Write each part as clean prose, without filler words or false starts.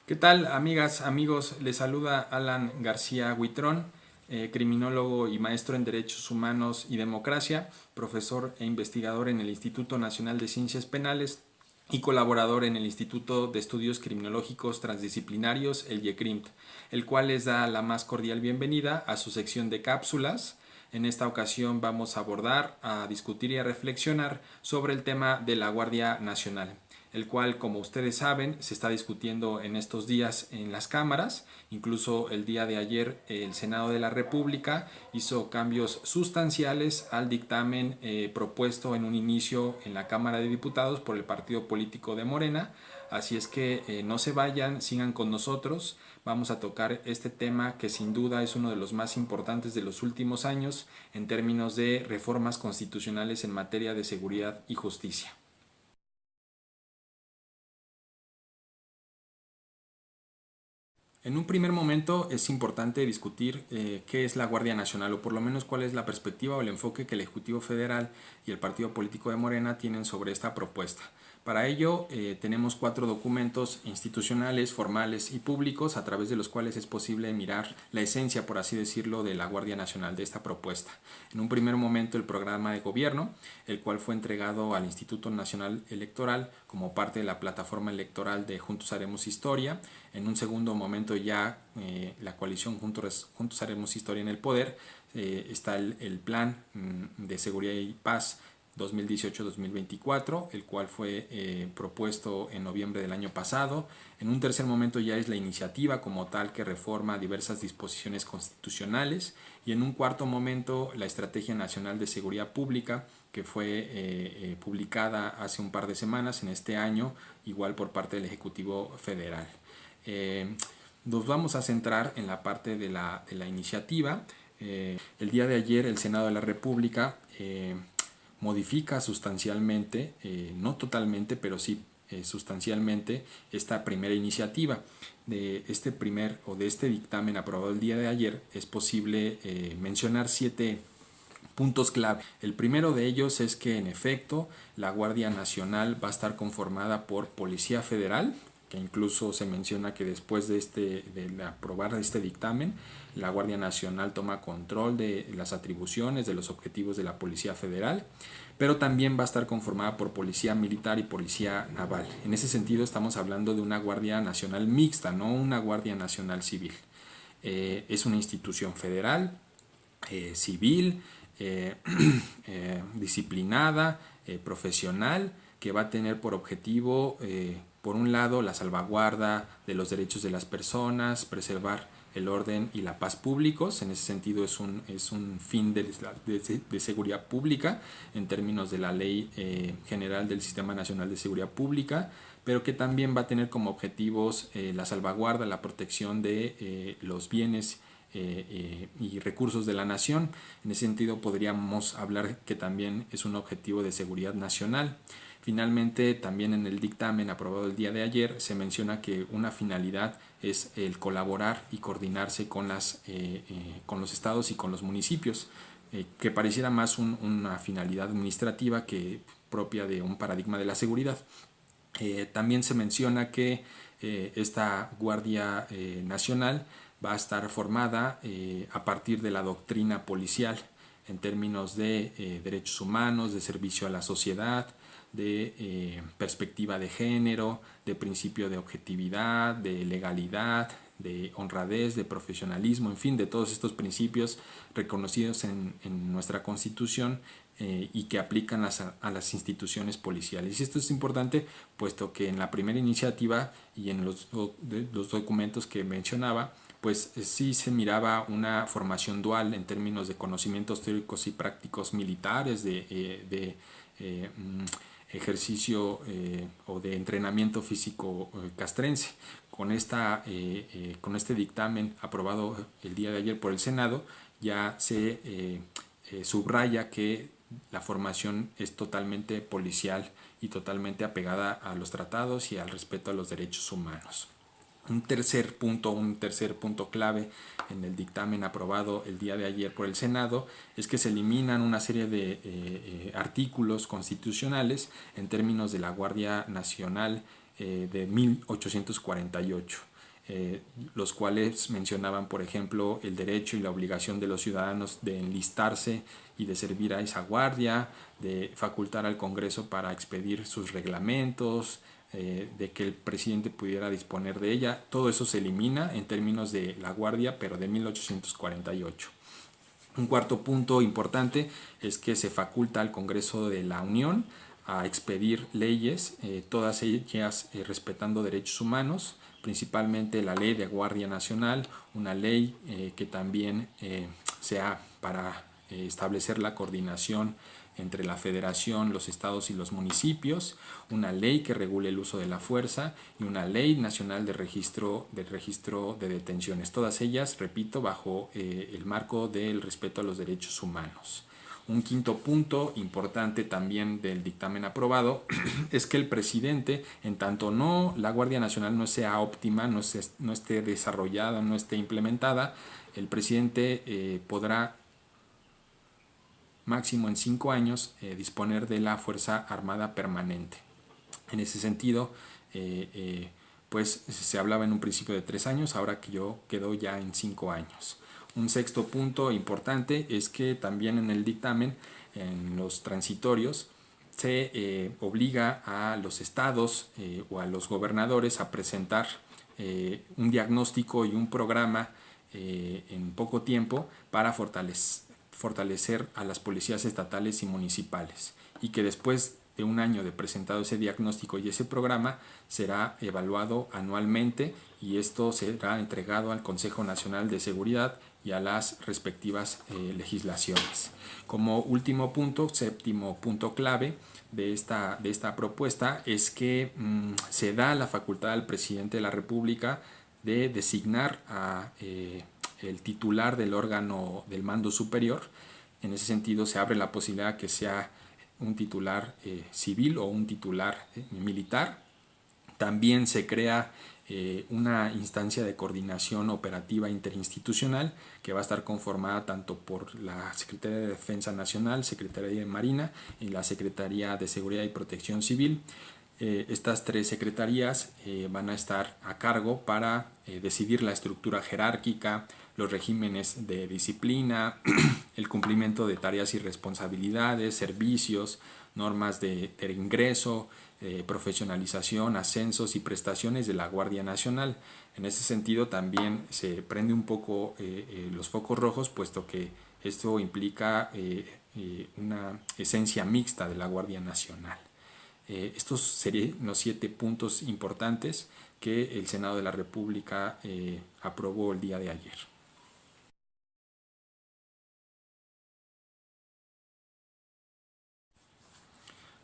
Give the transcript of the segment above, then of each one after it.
¿Qué tal, amigas, amigos? Les saluda Alan García Huitrón, criminólogo y maestro en Derechos Humanos y Democracia, profesor e investigador en el Instituto Nacional de Ciencias Penales y colaborador en el Instituto de Estudios Criminológicos Transdisciplinarios, el IECRIMT, el cual les da la más cordial bienvenida a su sección de cápsulas. En esta ocasión vamos a abordar, a discutir y a reflexionar sobre el tema de la Guardia Nacional, el cual, como ustedes saben, se está discutiendo en estos días en las cámaras. Incluso el día de ayer el Senado de la República hizo cambios sustanciales al dictamen propuesto en un inicio en la Cámara de Diputados por el partido político de Morena. Así es que no se vayan, sigan con nosotros. Vamos a tocar este tema que sin duda es uno de los más importantes de los últimos años en términos de reformas constitucionales en materia de seguridad y justicia. En un primer momento es importante discutir qué es la Guardia Nacional, o por lo menos cuál es la perspectiva o el enfoque que el Ejecutivo Federal y el Partido Político de Morena tienen sobre esta propuesta. Para ello tenemos 4 documentos institucionales, formales y públicos a través de los cuales es posible mirar la esencia, por así decirlo, de la Guardia Nacional, de esta propuesta. En un primer momento el programa de gobierno, el cual fue entregado al Instituto Nacional Electoral como parte de la plataforma electoral de Juntos Haremos Historia. En un segundo momento ya la coalición Juntos Haremos Historia en el poder, está el plan de seguridad y paz 2018-2024, el cual fue propuesto en noviembre del año pasado. En un tercer momento ya es la iniciativa como tal, que reforma diversas disposiciones constitucionales, y en un cuarto momento la Estrategia Nacional de Seguridad Pública, que fue publicada hace un par de semanas en este año, igual por parte del Ejecutivo Federal. Nos vamos a centrar en la parte de la iniciativa. El día de ayer el Senado de la República modifica sustancialmente, no totalmente, pero sí sustancialmente, esta primera iniciativa. De este dictamen aprobado el día de ayer es posible mencionar 7 puntos clave. El primero de ellos es que, en efecto, la Guardia Nacional va a estar conformada por Policía Federal, que incluso se menciona que después de aprobar este dictamen, la Guardia Nacional toma control de las atribuciones, de los objetivos de la Policía Federal, pero también va a estar conformada por Policía Militar y Policía Naval. En ese sentido estamos hablando de una Guardia Nacional mixta, no una Guardia Nacional civil. Es una institución federal, civil, disciplinada, profesional, que va a tener por objetivo, por un lado, la salvaguarda de los derechos de las personas, preservar el orden y la paz públicos. En ese sentido es un fin de seguridad pública en términos de la Ley General del Sistema Nacional de Seguridad Pública, pero que también va a tener como objetivos la salvaguarda, la protección de los bienes y recursos de la nación. En ese sentido podríamos hablar que también es un objetivo de seguridad nacional. Finalmente, también en el dictamen aprobado el día de ayer se menciona que una finalidad es el colaborar y coordinarse con los estados y con los municipios, que pareciera más una finalidad administrativa que propia de un paradigma de la seguridad. También se menciona que esta Guardia Nacional va a estar formada a partir de la doctrina policial en términos de derechos humanos, de servicio a la sociedad, de perspectiva de género, de principio de objetividad, de legalidad, de honradez, de profesionalismo, en fin, de todos estos principios reconocidos en nuestra Constitución y que aplican a las instituciones policiales. Y esto es importante, puesto que en la primera iniciativa y en los documentos que mencionaba, pues sí se miraba una formación dual en términos de conocimientos teóricos y prácticos militares, de ejercicio o de entrenamiento físico castrense. Con este dictamen aprobado el día de ayer por el Senado, ya se subraya que la formación es totalmente policial y totalmente apegada a los tratados y al respeto a los derechos humanos. Un tercer punto clave en el dictamen aprobado el día de ayer por el Senado es que se eliminan una serie de artículos constitucionales en términos de la Guardia Nacional de 1848. Los cuales mencionaban, por ejemplo, el derecho y la obligación de los ciudadanos de enlistarse y de servir a esa guardia, de facultar al Congreso para expedir sus reglamentos, de que el presidente pudiera disponer de ella. Todo eso se elimina en términos de la guardia, pero de 1848. Un cuarto punto importante es que se faculta al Congreso de la Unión a expedir leyes, todas ellas respetando derechos humanos, principalmente la ley de Guardia Nacional, una ley que también sea para establecer la coordinación entre la Federación, los estados y los municipios, una ley que regule el uso de la fuerza y una ley nacional de registro de detenciones. Todas ellas, repito, bajo el marco del respeto a los derechos humanos. Un quinto punto importante también del dictamen aprobado es que el presidente, en tanto la Guardia Nacional no sea óptima, no esté desarrollada, no esté implementada, el presidente podrá máximo en 5 años disponer de la Fuerza Armada Permanente. En ese sentido, pues se hablaba en un principio de 3 años, ahora que quedó ya en 5 años. Un sexto punto importante es que también en el dictamen, en los transitorios, se obliga a los estados o a los gobernadores a presentar un diagnóstico y un programa en poco tiempo para fortalecer a las policías estatales y municipales, y que después de un año de presentado ese diagnóstico y ese programa será evaluado anualmente, y esto será entregado al Consejo Nacional de Seguridad y a las respectivas legislaciones. Como último punto, séptimo punto clave de esta propuesta, es que se da la facultad al presidente de la República de designar a el titular del órgano del mando superior. En ese sentido se abre la posibilidad que sea un titular civil o un titular militar. También se crea una instancia de coordinación operativa interinstitucional que va a estar conformada tanto por la Secretaría de Defensa Nacional, Secretaría de Marina y la Secretaría de Seguridad y Protección Civil. Estas 3 secretarías van a estar a cargo para decidir la estructura jerárquica, los regímenes de disciplina, el cumplimiento de tareas y responsabilidades, servicios, normas de ingreso, profesionalización, ascensos y prestaciones de la Guardia Nacional. En ese sentido también se prende un poco los focos rojos, puesto que esto implica una esencia mixta de la Guardia Nacional. Estos serían los 7 puntos importantes que el Senado de la República aprobó el día de ayer.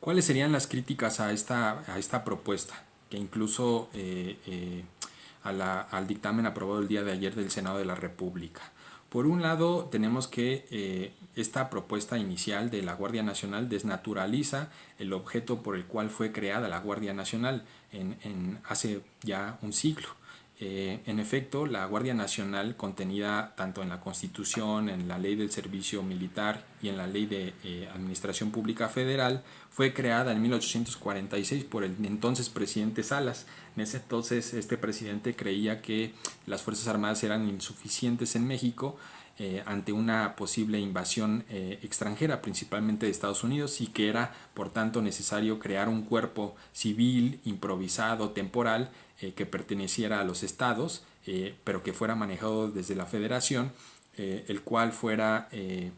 ¿Cuáles serían las críticas a esta propuesta? Que incluso al dictamen aprobado el día de ayer del Senado de la República. Por un lado, tenemos que esta propuesta inicial de la Guardia Nacional desnaturaliza el objeto por el cual fue creada la Guardia Nacional hace ya un siglo. En efecto, la Guardia Nacional, contenida tanto en la Constitución, en la Ley del Servicio Militar y en la Ley de Administración Pública Federal, fue creada en 1846 por el entonces presidente Salas. En ese entonces este presidente creía que las Fuerzas Armadas eran insuficientes en México ante una posible invasión extranjera, principalmente de Estados Unidos, y que era por tanto necesario crear un cuerpo civil improvisado, temporal, que perteneciera a los estados, pero que fuera manejado desde la Federación, el cual fuera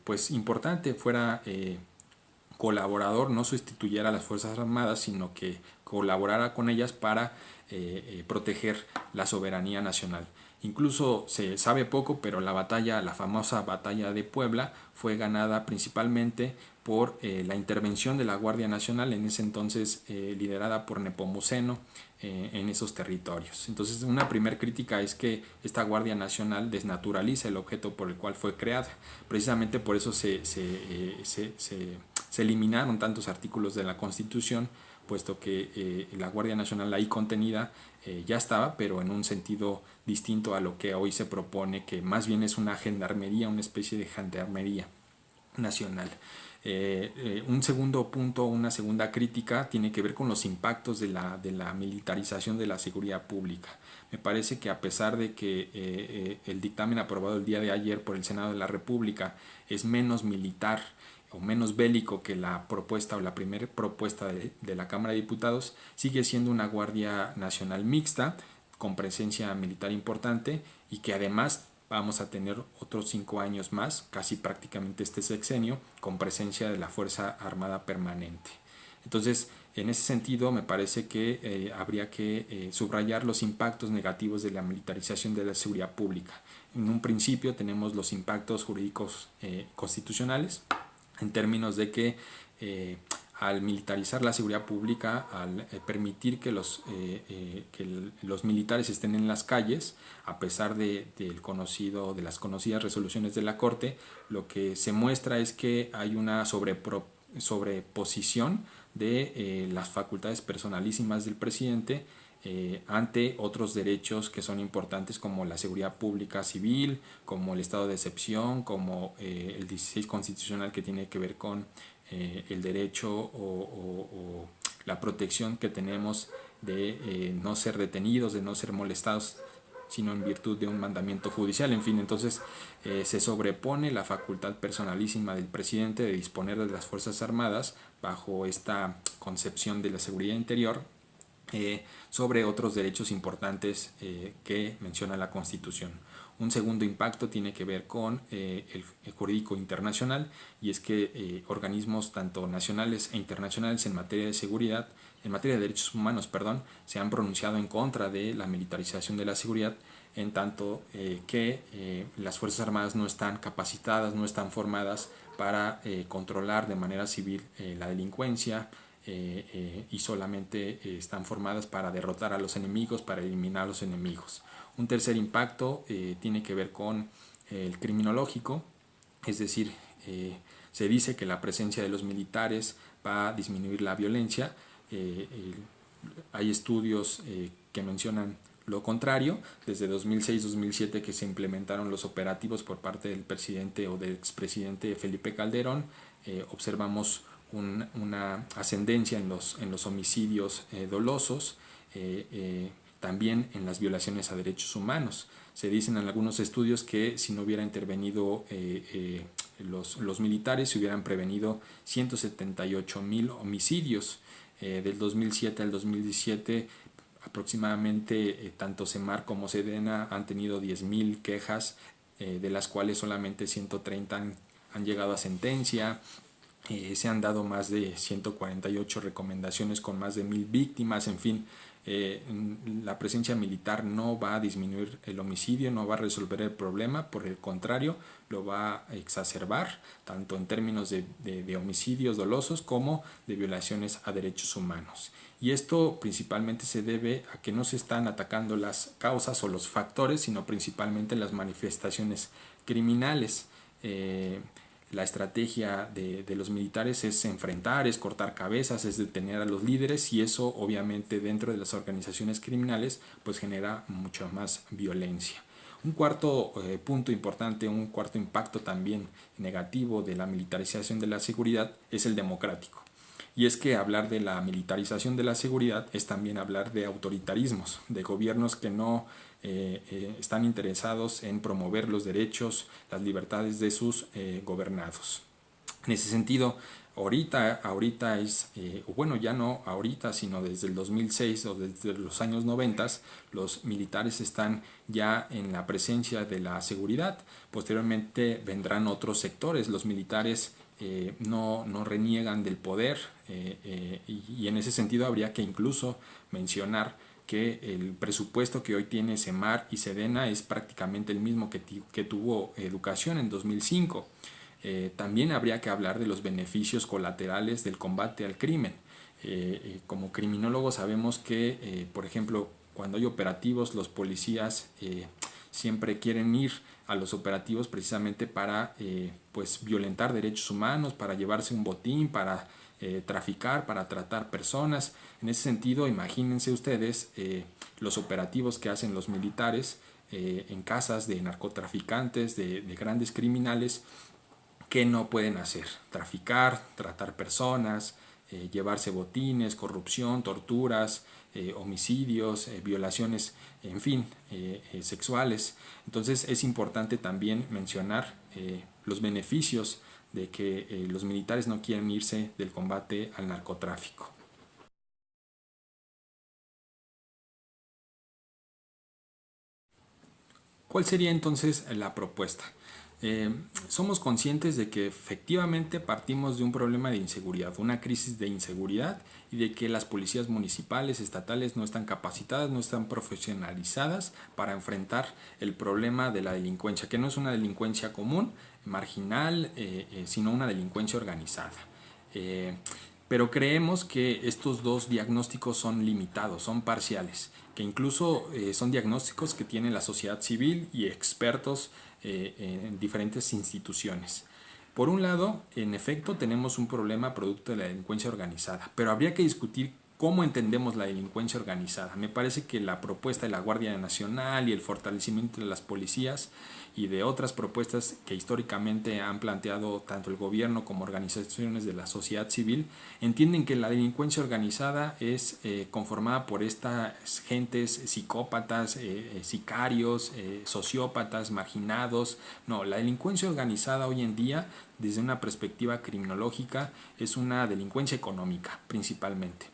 pues importante, fuera colaborador, no sustituyera a las Fuerzas Armadas, sino que colaborara con ellas para proteger la soberanía nacional. Incluso se sabe poco, pero la famosa batalla de Puebla fue ganada principalmente por la intervención de la Guardia Nacional, en ese entonces liderada por Nepomuceno, en esos territorios. Entonces, una primera crítica es que esta Guardia Nacional desnaturaliza el objeto por el cual fue creada. Precisamente por eso se eliminaron tantos artículos de la Constitución, puesto que la Guardia Nacional ahí contenida ya estaba, pero en un sentido distinto a lo que hoy se propone, que más bien es una gendarmería, una especie de gendarmería nacional. Un segundo punto, una segunda crítica tiene que ver con los impactos de la militarización de la seguridad pública. Me parece que a pesar de que el dictamen aprobado el día de ayer por el Senado de la República es menos militar o menos bélico que la propuesta o la primera propuesta de la Cámara de Diputados, sigue siendo una Guardia Nacional mixta con presencia militar importante y que además vamos a tener otros 5 años más, casi prácticamente este sexenio, con presencia de la Fuerza Armada Permanente. Entonces, en ese sentido, me parece que habría que subrayar los impactos negativos de la militarización de la seguridad pública. En un principio tenemos los impactos jurídicos constitucionales, en términos de que al militarizar la seguridad pública, al permitir que los militares estén en las calles, a pesar de las conocidas resoluciones de la Corte, lo que se muestra es que hay una sobreposición de las facultades personalísimas del presidente ante otros derechos que son importantes, como la seguridad pública civil, como el estado de excepción, como el 16 constitucional, que tiene que ver con el derecho o la protección que tenemos de no ser detenidos, de no ser molestados, sino en virtud de un mandamiento judicial. En fin, entonces se sobrepone la facultad personalísima del presidente de disponer de las Fuerzas Armadas bajo esta concepción de la seguridad interior sobre otros derechos importantes que menciona la Constitución. Un segundo impacto tiene que ver con el jurídico internacional, y es que organismos tanto nacionales e internacionales en materia de seguridad, en materia de derechos humanos, se han pronunciado en contra de la militarización de la seguridad, en tanto que las Fuerzas Armadas no están capacitadas, no están formadas para controlar de manera civil la delincuencia, y solamente están formadas para derrotar a los enemigos, para eliminar a los enemigos. Un tercer impacto tiene que ver con el criminológico, es decir, se dice que la presencia de los militares va a disminuir la violencia. Hay estudios que mencionan lo contrario. Desde 2006-2007 que se implementaron los operativos por parte del presidente o del expresidente Felipe Calderón, observamos una ascendencia en los homicidios dolosos, también en las violaciones a derechos humanos. Se dicen en algunos estudios que si no hubiera intervenido los militares, se hubieran prevenido 178,000 homicidios. Del 2007 al 2017 aproximadamente tanto CEMAR como SEDENA han tenido 10,000 quejas, de las cuales solamente 130 han llegado a sentencia. Se han dado más de 148 recomendaciones con más de 1,000 víctimas. En fin, la presencia militar no va a disminuir el homicidio, no va a resolver el problema, por el contrario, lo va a exacerbar, tanto en términos de homicidios dolosos como de violaciones a derechos humanos. Y esto principalmente se debe a que no se están atacando las causas o los factores, sino principalmente las manifestaciones criminales. La estrategia de los militares es enfrentar, es cortar cabezas, es detener a los líderes, y eso obviamente dentro de las organizaciones criminales pues genera mucha más violencia. Un cuarto punto importante, un cuarto impacto también negativo de la militarización de la seguridad es el democrático. Y es que hablar de la militarización de la seguridad es también hablar de autoritarismos, de gobiernos que no están interesados en promover los derechos, las libertades de sus gobernados. En ese sentido, ahorita es, bueno, ya no ahorita, sino desde el 2006 o desde los años 90, los militares están ya en la presencia de la seguridad. Posteriormente vendrán otros sectores. Los militares no reniegan del poder, y en ese sentido habría que incluso mencionar que el presupuesto que hoy tiene CEMAR y SEDENA es prácticamente el mismo que tuvo Educación en 2005. También habría que hablar de los beneficios colaterales del combate al crimen. Como criminólogos sabemos que, por ejemplo, cuando hay operativos, los policías siempre quieren ir a los operativos precisamente para pues violentar derechos humanos, para llevarse un botín, para traficar, para tratar personas. En ese sentido, imagínense ustedes los operativos que hacen los militares en casas de narcotraficantes, de grandes criminales, que no pueden hacer: traficar, tratar personas, llevarse botines, corrupción, torturas, homicidios, violaciones, en fin, sexuales. Entonces es importante también mencionar los beneficios de que los militares no quieren irse del combate al narcotráfico. ¿Cuál sería entonces la propuesta? Somos conscientes de que efectivamente partimos de un problema de inseguridad, una crisis de inseguridad, y de que las policías municipales, estatales no están capacitadas, no están profesionalizadas para enfrentar el problema de la delincuencia, que no es una delincuencia común, marginal, sino una delincuencia organizada. Pero creemos que estos dos diagnósticos son limitados, son parciales, que incluso son diagnósticos que tiene la sociedad civil y expertos en diferentes instituciones. Por un lado, en efecto, tenemos un problema producto de la delincuencia organizada, pero habría que discutir cómo entendemos la delincuencia organizada. Me parece que la propuesta de la Guardia Nacional y el fortalecimiento de las policías y de otras propuestas que históricamente han planteado tanto el gobierno como organizaciones de la sociedad civil entienden que la delincuencia organizada es conformada por estas gentes psicópatas, sicarios, sociópatas, marginados. No, la delincuencia organizada hoy en día, desde una perspectiva criminológica, es una delincuencia económica principalmente.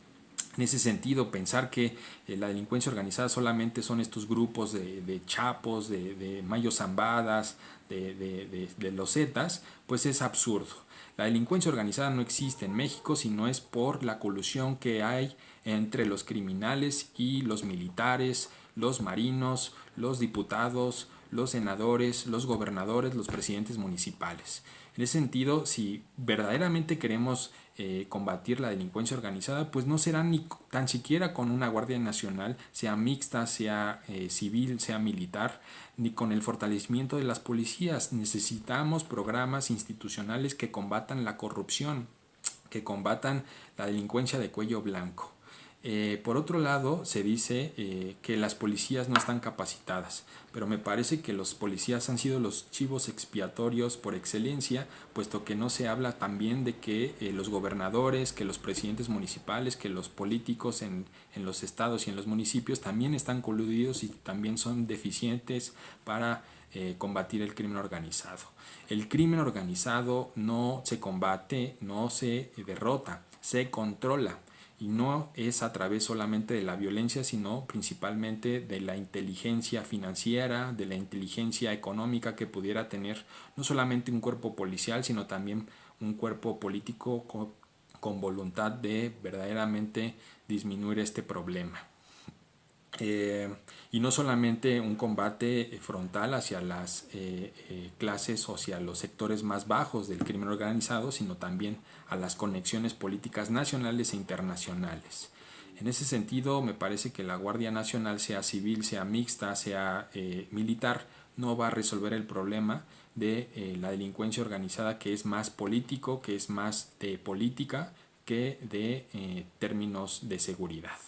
En ese sentido, pensar que la delincuencia organizada solamente son estos grupos de chapos, de mayos zambadas, de losetas, pues es absurdo. La delincuencia organizada no existe en México si no es por la colusión que hay entre los criminales y los militares, los marinos, los diputados, los senadores, los gobernadores, los presidentes municipales. En ese sentido, si verdaderamente queremos combatir la delincuencia organizada, pues no será ni tan siquiera con una Guardia Nacional, sea mixta, sea civil, sea militar, ni con el fortalecimiento de las policías. Necesitamos programas institucionales que combatan la corrupción, que combatan la delincuencia de cuello blanco. Por otro lado, se dice que las policías no están capacitadas, pero me parece que los policías han sido los chivos expiatorios por excelencia, puesto que no se habla también de que los gobernadores, que los presidentes municipales, que los políticos en los estados y en los municipios también están coludidos y también son deficientes para combatir el crimen organizado. El crimen organizado no se combate, no se derrota, se controla. Y no es a través solamente de la violencia, sino principalmente de la inteligencia financiera, de la inteligencia económica que pudiera tener no solamente un cuerpo policial, sino también un cuerpo político con voluntad de verdaderamente disminuir este problema. Y no solamente un combate frontal hacia las clases o hacia los sectores más bajos del crimen organizado, sino también a las conexiones políticas nacionales e internacionales. En ese sentido, me parece que la Guardia Nacional, sea civil, sea mixta, sea militar, no va a resolver el problema de la delincuencia organizada, que es más político, que es más de política que de términos de seguridad.